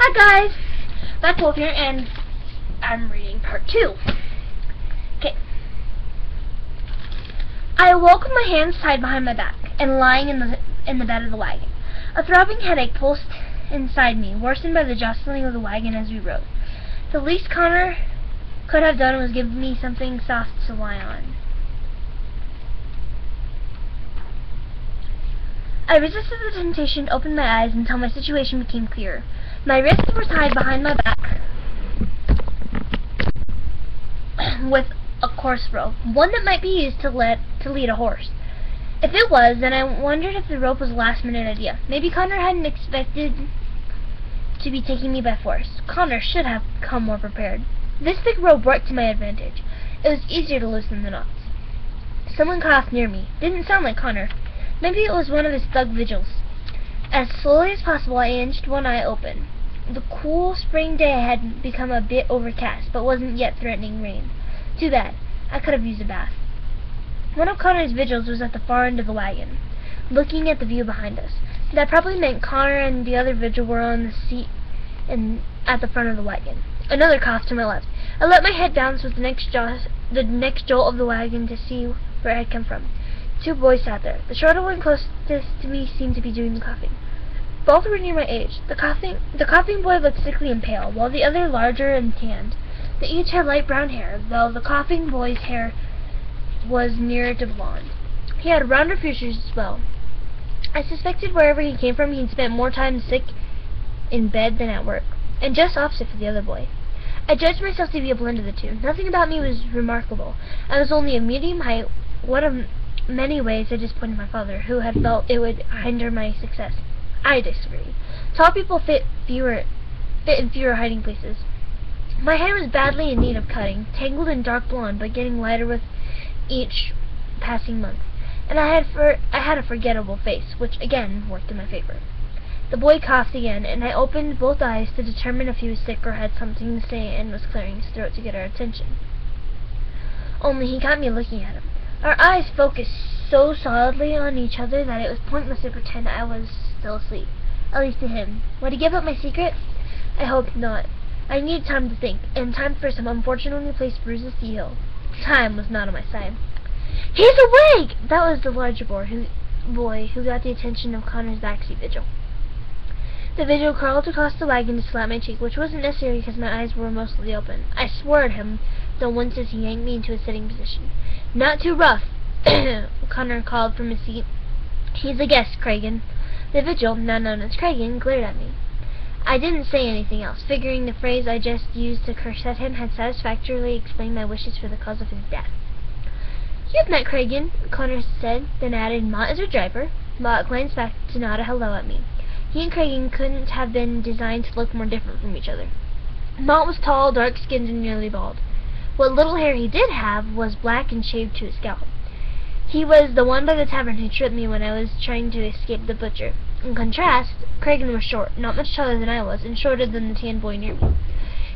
Hi guys, Matt Wolf here, and I'm reading part 2. Okay. I awoke with my hands tied behind my back and lying in the bed of the wagon. A throbbing headache pulsed inside me, worsened by the jostling of the wagon as we rode. The least Connor could have done was give me something soft to lie on. I resisted the temptation to open my eyes until my situation became clearer. My wrists were tied behind my back with a coarse rope, one that might be used to lead a horse. If it was, then I wondered if the rope was a last-minute idea. Maybe Connor hadn't expected to be taking me by force. Connor should have come more prepared. This thick rope worked to my advantage. It was easier to loosen the knots. Someone coughed near me. Didn't sound like Connor. Maybe it was one of his thug vigils. As slowly as possible, I inched one eye open. The cool spring day had become a bit overcast, but wasn't yet threatening rain. Too bad. I could have used a bath. One of Connor's vigils was at the far end of the wagon, looking at the view behind us. That probably meant Connor and the other vigil were on the seat at the front of the wagon. Another cough to my left. I let my head bounce with the next jolt of the wagon to see where it had come from. 2 boys sat there. The shorter one closest to me seemed to be doing the coughing. Both were near my age. The coughing boy looked sickly and pale, while the other larger and tanned. They each had light brown hair, though the coughing boy's hair was nearer to blonde. He had rounder features as well. I suspected wherever he came from, he'd spent more time sick in bed than at work, and just opposite for the other boy. I judged myself to be a blend of the two. Nothing about me was remarkable. I was only a medium height, one of many ways I disappointed my father, who had felt it would hinder my success. I disagree. Tall people fit in fewer hiding places. My hair was badly in need of cutting, tangled in dark blonde, but getting lighter with each passing month. And I had a forgettable face, which again worked in my favor. The boy coughed again, and I opened both eyes to determine if he was sick or had something to say and was clearing his throat to get our attention. Only he got me looking at him. Our eyes focused so solidly on each other that it was pointless to pretend I was still asleep, at least to him. Would he give up my secret? I hoped not. I needed time to think, and time for some unfortunately placed bruises to heal. Time was not on my side. "He's awake!" That was the larger boy who got the attention of Connor's backseat vigil. The vigil crawled across the wagon to slap my cheek, which wasn't necessary because my eyes were mostly open. I swore at him, though once as he yanked me into a sitting position. "Not too rough," Connor called from his seat. "He's a guest, Kragen." The vigil, now known as Kragen, glared at me. I didn't say anything else, figuring the phrase I just used to curse at him had satisfactorily explained my wishes for the cause of his death. "You've met Kragen," Connor said, then added, "Mott is our driver." Mott glanced back to nod a hello at me. He and Kragen couldn't have been designed to look more different from each other. Mott was tall, dark-skinned, and nearly bald. What little hair he did have was black and shaved to his scalp. He was the one by the tavern who tripped me when I was trying to escape the butcher. In contrast, Kragen was short, not much taller than I was, and shorter than the tan boy near me.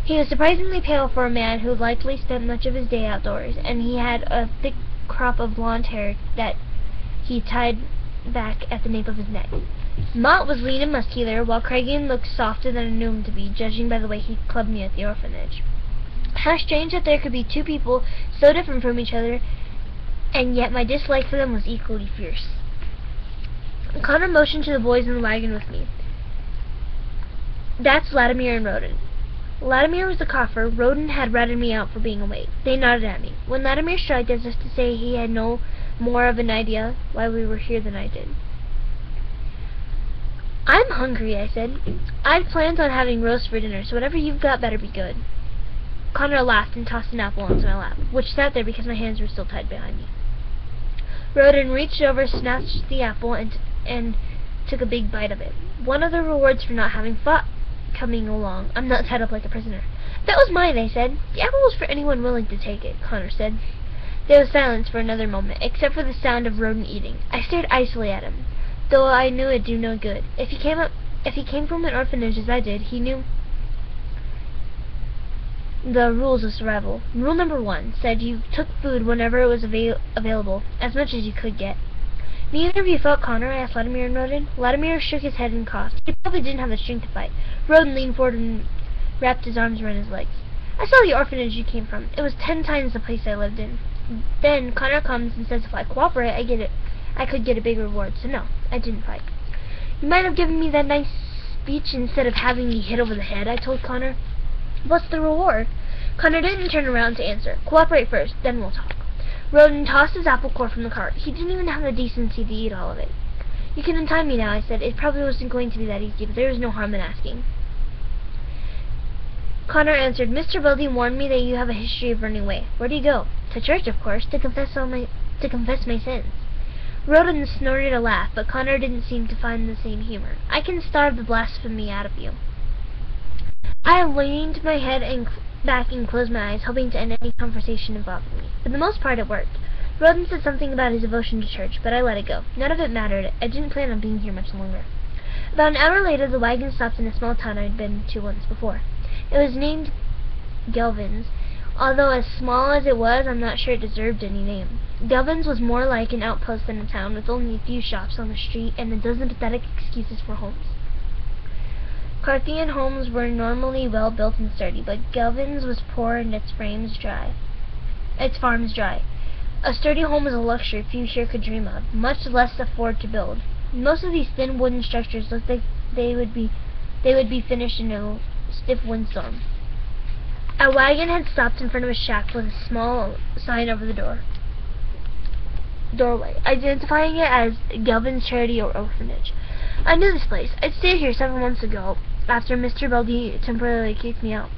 He was surprisingly pale for a man who likely spent much of his day outdoors, and he had a thick crop of blonde hair that he tied back at the nape of his neck. Mott was lean and muscular, while Kragen looked softer than I knew him to be, judging by the way he clubbed me at the orphanage. How strange that there could be 2 people so different from each other, and yet my dislike for them was equally fierce. Connor motioned to the boys in the wagon with me. "That's Latimer and Roden." Latimer was the cougher. Roden had ratted me out for being awake. They nodded at me. When Latimer shrugged as if to say he had no more of an idea why we were here than I did. "I'm hungry," I said. "I'd planned on having roast for dinner, so whatever you've got better be good." Connor laughed and tossed an apple onto my lap, which sat there because my hands were still tied behind me. Roden reached over, snatched the apple, and took a big bite of it. One of the rewards for not having fought coming along. I'm not tied up like a prisoner. "That was mine," I said. "The apple was for anyone willing to take it," Connor said. There was silence for another moment, except for the sound of Roden eating. I stared icily at him, though I knew it'd do no good. If he came from an orphanage as I did, he knew the rules of survival. Rule number 1 said you took food whenever it was available, as much as you could get. Neither of you fought Connor? I asked Latimer and Roden. Latimer shook his head and coughed. He probably didn't have the strength to fight. Roden leaned forward and wrapped his arms around his legs. I saw the orphanage you came from. It was 10 times the place I lived in. Then Connor comes and says if I cooperate, I could get a big reward. So no, I didn't fight. You might have given me that nice speech instead of having me hit over the head, I told Connor. What's the reward? Connor didn't turn around to answer. Cooperate first, then we'll talk. Roden tossed his apple core from the cart. He didn't even have the decency to eat all of it. You can untie me now, I said. It probably wasn't going to be that easy, but there was no harm in asking. Connor answered, Mr. Belding warned me that you have a history of running away. Where do you go? To church, of course, to confess my sins. Roden snorted a laugh, but Connor didn't seem to find the same humor. I can starve the blasphemy out of you. I leaned my head back and closed my eyes, hoping to end any conversation involving me. For the most part, it worked. Roden said something about his devotion to church, but I let it go. None of it mattered. I didn't plan on being here much longer. About an hour later, the wagon stopped in a small town I'd been to once before. It was named Gelvins. Although as small as it was, I'm not sure it deserved any name. Gelvins was more like an outpost than a town, with only a few shops on the street and a dozen pathetic excuses for homes. Carthian homes were normally well built and sturdy, but Gelvins was poor and its farms dry. A sturdy home was a luxury few here could dream of, much less afford to build. Most of these thin wooden structures looked like they would be finished in a stiff windstorm. A wagon had stopped in front of a shack with a small sign over the doorway, identifying it as Gelvin's Charity or Orphanage. I knew this place. I'd stayed here several months ago, after Mr. Belding temporarily kicked me out.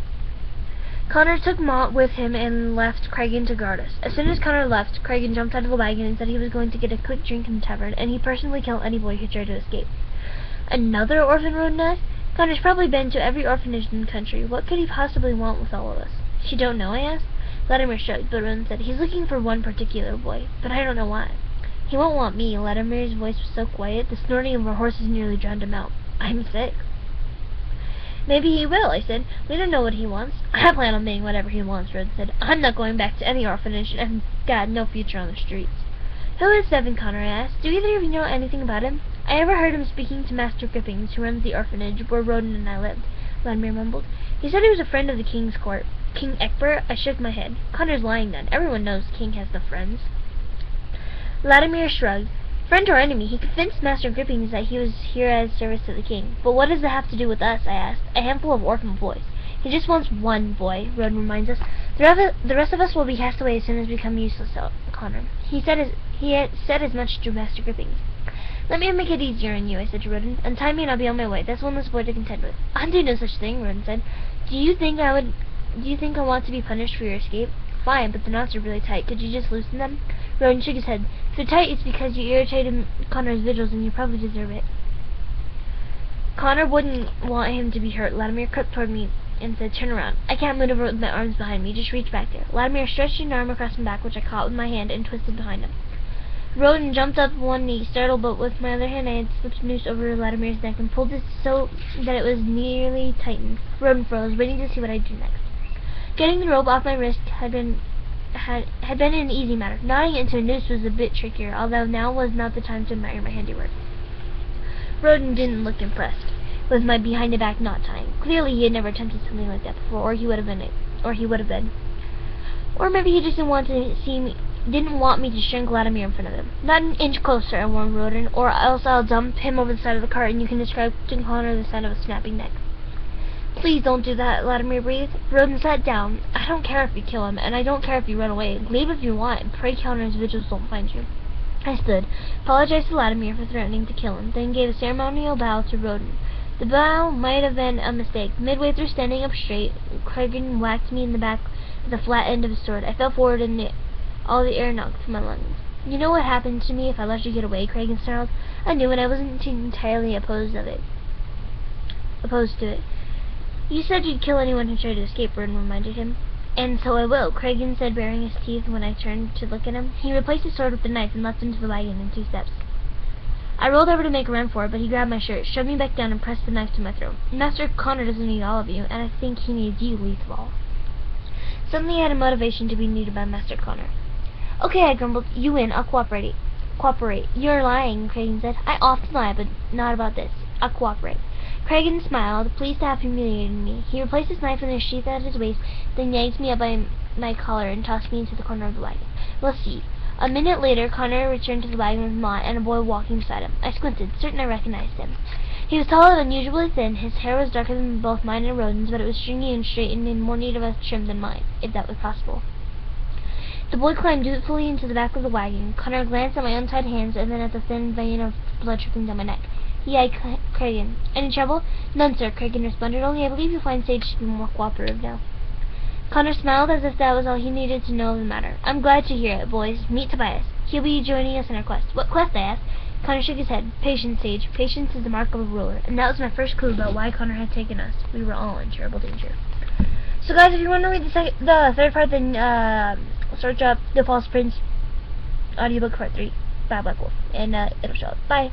Connor took Mott with him and left Cragen to guard us. As soon as Connor left, Cragen jumped out of the wagon and said he was going to get a quick drink in the tavern, and he'd personally kill any boy who tried to escape. Another orphan, Roden asked? Connor's probably been to every orphanage in the country. What could he possibly want with all of us? You don't know, I asked. Latimer shrugged, but Roden said, he's looking for one particular boy, but I don't know why. He won't want me. Latimer's voice was so quiet, the snorting of our horses nearly drowned him out. I'm sick. Maybe he will, I said. We don't know what he wants. I plan on being whatever he wants, Roden said. I'm not going back to any orphanage, and I've got no future on the streets. Who is Seven, Connor, I asked. Do either of you know anything about him? I overheard him speaking to Master Grippings, who runs the orphanage where Roden and I lived, Latimer mumbled. He said he was a friend of the king's court. King Egbert? I shook my head. Connor's lying then. Everyone knows the king has no friends. Latimer shrugged. Friend or enemy, he convinced Master Grippings that he was here as service to the king. But what does that have to do with us, I asked. A handful of orphan boys. He just wants one boy, Roden reminds us. The rest of us will be cast away as soon as we become useless, Connor. He had said as much to Master Grippings. Let me make it easier on you, I said to Roden. Untie me and I'll be on my way. That's one less boy to contend with. I'll do no such thing, Roden said. Do you think I want to be punished for your escape? Fine, but the knots are really tight. Could you just loosen them? Roden shook his head. If they're tight, it's because you irritated Connor's vigils and you probably deserve it. Connor wouldn't want him to be hurt. Latimer crept toward me and said, turn around. I can't move over with my arms behind me. Just reach back there. Latimer stretched an arm across my back, which I caught with my hand and twisted behind him. Roden jumped up one knee, startled, but with my other hand I had slipped a noose over Latimer's neck and pulled it so that it was nearly tightened. Roden froze, waiting to see what I'd do next. Getting the rope off my wrist had been an easy matter. Knotting it into a noose was a bit trickier, although now was not the time to admire my handiwork. Roden didn't look impressed with my behind-the-back knot tying. Clearly he had never attempted something like that before, or he would have been. Or maybe he just didn't want me to shrink Latimer in front of him. Not an inch closer, I warned Roden, or else I'll dump him over the side of the cart and you can describe to Connor the sound of a snapping neck. Please don't do that, Latimer breathed. Roden sat down. I don't care if you kill him, and I don't care if you run away. Leave if you want, and pray Connor's vigils don't find you. I stood, apologized to Latimer for threatening to kill him, then gave a ceremonial bow to Roden. The bow might have been a mistake. Midway through standing up straight, Cragen whacked me in the back with the flat end of his sword. I fell forward and all the air knocked from my lungs. You know what happened to me if I let you get away, Cragen snarled. I knew it. I wasn't entirely opposed to it. You said you'd kill anyone who tried to escape, Roden reminded him. And so I will, Cragen said, baring his teeth when I turned to look at him. He replaced his sword with the knife and leapt into the wagon in 2 steps. I rolled over to make a run for it, but he grabbed my shirt, shoved me back down, and pressed the knife to my throat. Master Connor doesn't need all of you, and I think he needs you least of all. Suddenly I had a motivation to be needed by Master Connor. Okay, I grumbled. You win. I'll cooperate. Cooperate. You're lying, Kragan said. I often lie, but not about this. I'll cooperate. Kragan smiled, pleased to have humiliated me. He replaced his knife in a sheath at his waist, then yanked me up by my collar and tossed me into the corner of the wagon. We'll see. A minute later, Connor returned to the wagon with Mott and a boy walking beside him. I squinted, certain I recognized him. He was tall and unusually thin. His hair was darker than both mine and Roden's, but it was stringy and straight and in more need of a trim than mine, if that was possible. The boy climbed dutifully into the back of the wagon. Connor glanced at my untied hands and then at the thin vein of blood trickling down my neck. He eyed Kragan. Any trouble? None, sir, Kragan responded. Only I believe you'll find Sage to be more cooperative now. Connor smiled as if that was all he needed to know of the matter. I'm glad to hear it, boys. Meet Tobias. He'll be joining us in our quest. What quest? I asked. Connor shook his head. Patience, Sage. Patience is the mark of a ruler. And that was my first clue about why Connor had taken us. We were all in terrible danger. So guys, if you want to read the third part, then search up The False Prince audiobook part 3 by Black Wolf. And it'll show up. Bye.